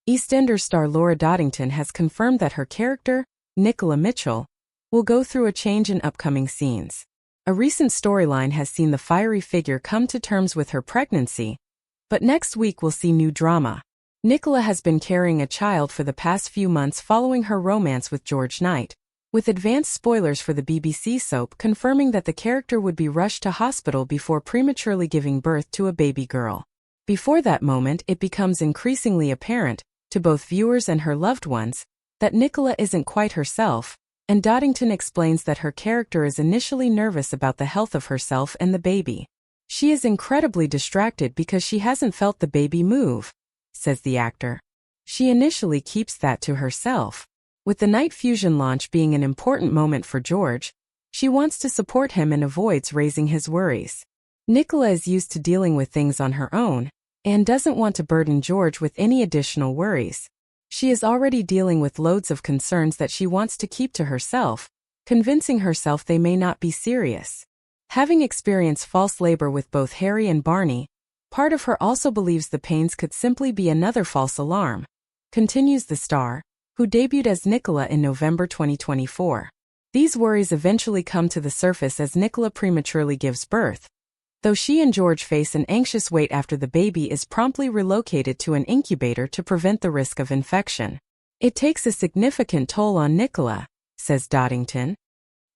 EastEnders star Laura Doddington has confirmed that her character, Nicola Mitchell, will go through a change in upcoming scenes. A recent storyline has seen the fiery figure come to terms with her pregnancy, but next week we'll see new drama. Nicola has been carrying a child for the past few months following her romance with George Knight, with advanced spoilers for the BBC soap confirming that the character would be rushed to hospital before prematurely giving birth to a baby girl. Before that moment, it becomes increasingly apparent, to both viewers and her loved ones, that Nicola isn't quite herself, and Doddington explains that her character is initially nervous about the health of herself and the baby. She is incredibly distracted because she hasn't felt the baby move, says the actor. She initially keeps that to herself. With the Night Fusion launch being an important moment for George, she wants to support him and avoids raising his worries. Nicola is used to dealing with things on her own, and doesn't want to burden George with any additional worries. She is already dealing with loads of concerns that she wants to keep to herself, convincing herself they may not be serious. Having experienced false labor with both Harry and Barney, part of her also believes the pains could simply be another false alarm, continues the star, who debuted as Nicola in November 2024. These worries eventually come to the surface as Nicola prematurely gives birth, though she and George face an anxious wait after the baby is promptly relocated to an incubator to prevent the risk of infection. It takes a significant toll on Nicola, says Doddington.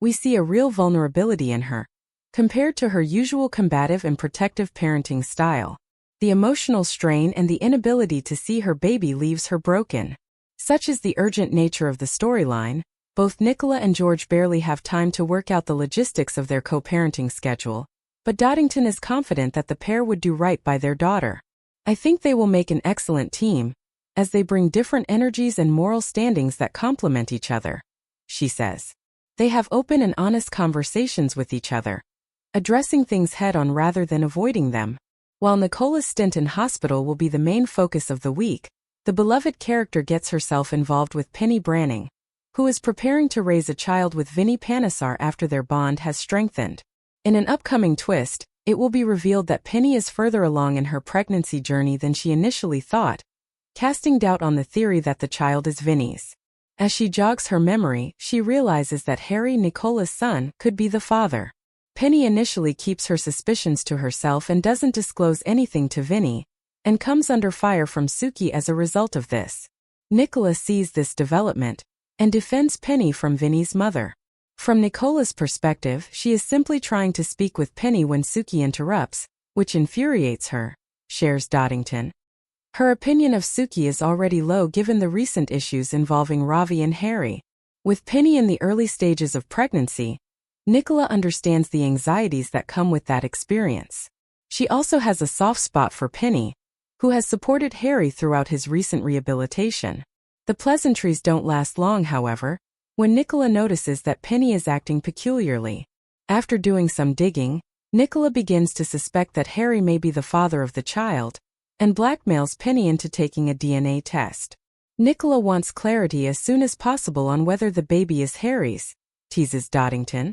We see a real vulnerability in her, compared to her usual combative and protective parenting style. The emotional strain and the inability to see her baby leaves her broken. Such is the urgent nature of the storyline, both Nicola and George barely have time to work out the logistics of their co-parenting schedule, but Doddington is confident that the pair would do right by their daughter. I think they will make an excellent team, as they bring different energies and moral standings that complement each other, she says. They have open and honest conversations with each other, addressing things head-on rather than avoiding them. While Nicola's stint in hospital will be the main focus of the week, the beloved character gets herself involved with Penny Branning, who is preparing to raise a child with Vinnie Panesar after their bond has strengthened. In an upcoming twist, it will be revealed that Penny is further along in her pregnancy journey than she initially thought, casting doubt on the theory that the child is Vinnie's. As she jogs her memory, she realizes that Harry, Nicola's son, could be the father. Penny initially keeps her suspicions to herself and doesn't disclose anything to Vinnie, and comes under fire from Suki as a result of this. Nicola sees this development, and defends Penny from Vinnie's mother. From Nicola's perspective, she is simply trying to speak with Penny when Suki interrupts, which infuriates her, shares Doddington. Her opinion of Suki is already low given the recent issues involving Ravi and Harry. With Penny in the early stages of pregnancy, Nicola understands the anxieties that come with that experience. She also has a soft spot for Penny, who has supported Harry throughout his recent rehabilitation. The pleasantries don't last long, however, when Nicola notices that Penny is acting peculiarly. After doing some digging, Nicola begins to suspect that Harry may be the father of the child, and blackmails Penny into taking a DNA test. Nicola wants clarity as soon as possible on whether the baby is Harry's, teases Doddington.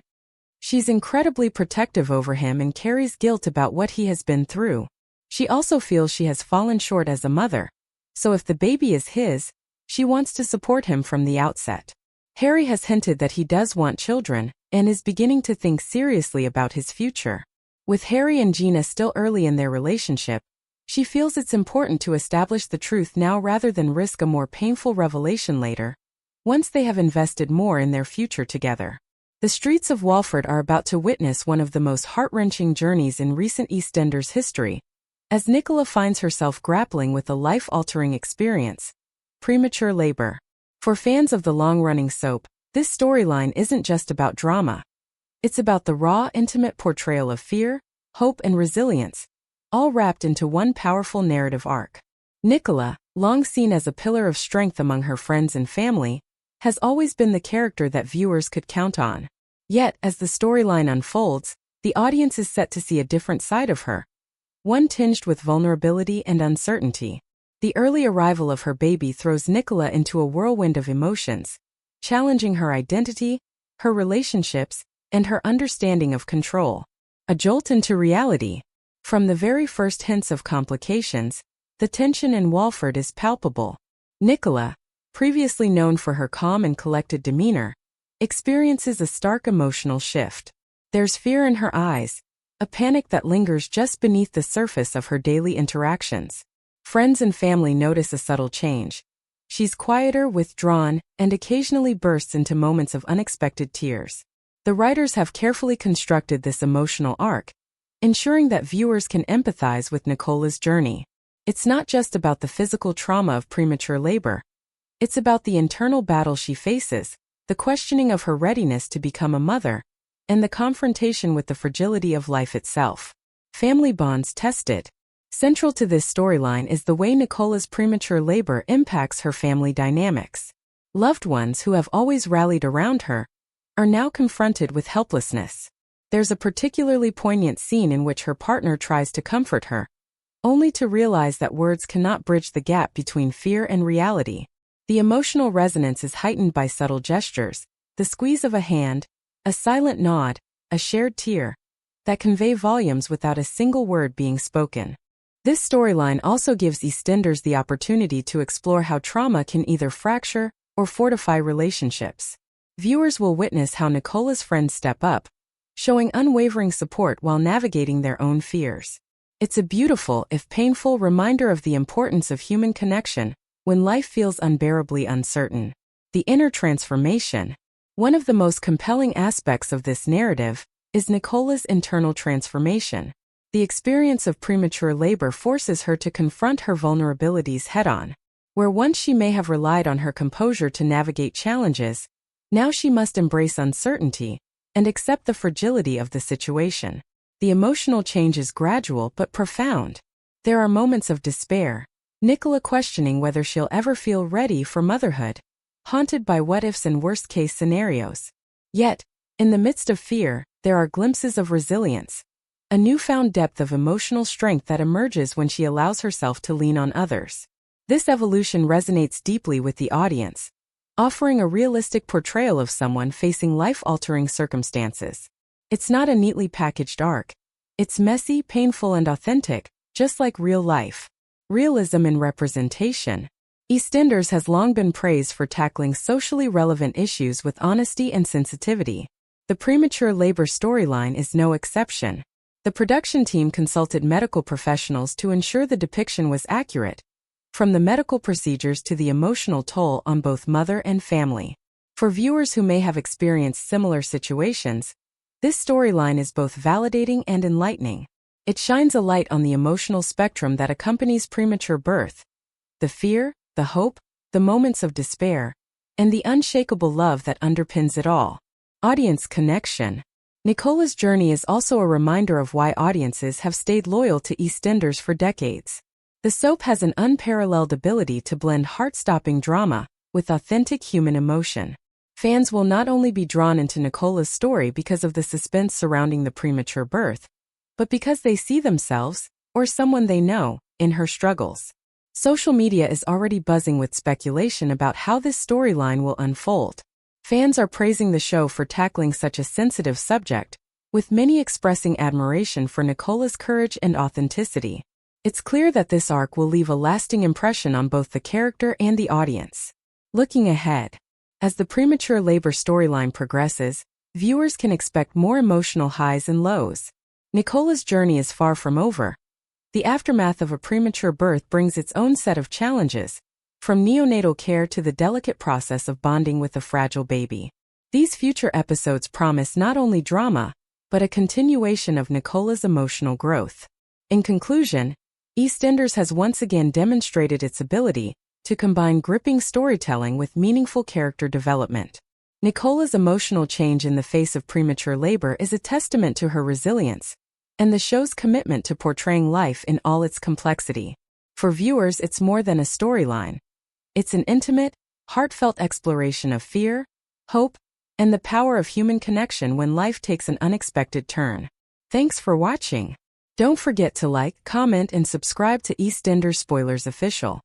She's incredibly protective over him and carries guilt about what he has been through. She also feels she has fallen short as a mother, so if the baby is his, she wants to support him from the outset. Harry has hinted that he does want children, and is beginning to think seriously about his future. With Harry and Gina still early in their relationship, she feels it's important to establish the truth now rather than risk a more painful revelation later, once they have invested more in their future together. The streets of Walford are about to witness one of the most heart-wrenching journeys in recent EastEnders history, as Nicola finds herself grappling with a life-altering experience, premature labor. For fans of the long-running soap, this storyline isn't just about drama. It's about the raw, intimate portrayal of fear, hope, and resilience, all wrapped into one powerful narrative arc. Nicola, long seen as a pillar of strength among her friends and family, has always been the character that viewers could count on. Yet, as the storyline unfolds, the audience is set to see a different side of her, one tinged with vulnerability and uncertainty. The early arrival of her baby throws Nicola into a whirlwind of emotions, challenging her identity, her relationships, and her understanding of control. A jolt into reality. From the very first hints of complications, the tension in Walford is palpable. Nicola, previously known for her calm and collected demeanor, experiences a stark emotional shift. There's fear in her eyes, a panic that lingers just beneath the surface of her daily interactions. Friends and family notice a subtle change. She's quieter, withdrawn, and occasionally bursts into moments of unexpected tears. The writers have carefully constructed this emotional arc, ensuring that viewers can empathize with Nicola's journey. It's not just about the physical trauma of premature labor. It's about the internal battle she faces, the questioning of her readiness to become a mother, and the confrontation with the fragility of life itself. Family bonds tested. Central to this storyline is the way Nicola's premature labor impacts her family dynamics. Loved ones who have always rallied around her are now confronted with helplessness. There's a particularly poignant scene in which her partner tries to comfort her, only to realize that words cannot bridge the gap between fear and reality. The emotional resonance is heightened by subtle gestures, the squeeze of a hand, a silent nod, a shared tear, that convey volumes without a single word being spoken. This storyline also gives EastEnders the opportunity to explore how trauma can either fracture or fortify relationships. Viewers will witness how Nicola's friends step up, showing unwavering support while navigating their own fears. It's a beautiful, if painful, reminder of the importance of human connection when life feels unbearably uncertain. The inner transformation. One of the most compelling aspects of this narrative is Nicola's internal transformation. The experience of premature labor forces her to confront her vulnerabilities head-on. Where once she may have relied on her composure to navigate challenges, now she must embrace uncertainty and accept the fragility of the situation. The emotional change is gradual but profound. There are moments of despair, Nicola questioning whether she'll ever feel ready for motherhood, haunted by what-ifs and worst-case scenarios. Yet, in the midst of fear, there are glimpses of resilience, a newfound depth of emotional strength that emerges when she allows herself to lean on others. This evolution resonates deeply with the audience, offering a realistic portrayal of someone facing life-altering circumstances. It's not a neatly packaged arc. It's messy, painful, and authentic, just like real life. Realism in representation. EastEnders has long been praised for tackling socially relevant issues with honesty and sensitivity. The premature labor storyline is no exception. The production team consulted medical professionals to ensure the depiction was accurate, from the medical procedures to the emotional toll on both mother and family. For viewers who may have experienced similar situations, this storyline is both validating and enlightening. It shines a light on the emotional spectrum that accompanies premature birth. The fear, the hope, the moments of despair, and the unshakable love that underpins it all. Audience connection. Nicola's journey is also a reminder of why audiences have stayed loyal to EastEnders for decades. The soap has an unparalleled ability to blend heart-stopping drama with authentic human emotion. Fans will not only be drawn into Nicola's story because of the suspense surrounding the premature birth, but because they see themselves, or someone they know, in her struggles. Social media is already buzzing with speculation about how this storyline will unfold. Fans are praising the show for tackling such a sensitive subject, with many expressing admiration for Nicola's courage and authenticity. It's clear that this arc will leave a lasting impression on both the character and the audience. Looking ahead. As the premature labor storyline progresses, viewers can expect more emotional highs and lows. Nicola's journey is far from over. The aftermath of a premature birth brings its own set of challenges, from neonatal care to the delicate process of bonding with a fragile baby. These future episodes promise not only drama, but a continuation of Nicola's emotional growth. In conclusion, EastEnders has once again demonstrated its ability to combine gripping storytelling with meaningful character development. Nicola's emotional change in the face of premature labor is a testament to her resilience, and the show's commitment to portraying life in all its complexity. For viewers, it's more than a storyline. It's an intimate, heartfelt exploration of fear, hope, and the power of human connection when life takes an unexpected turn. Thanks for watching. Don't forget to like, comment, and subscribe to EastEnders Spoilers Official.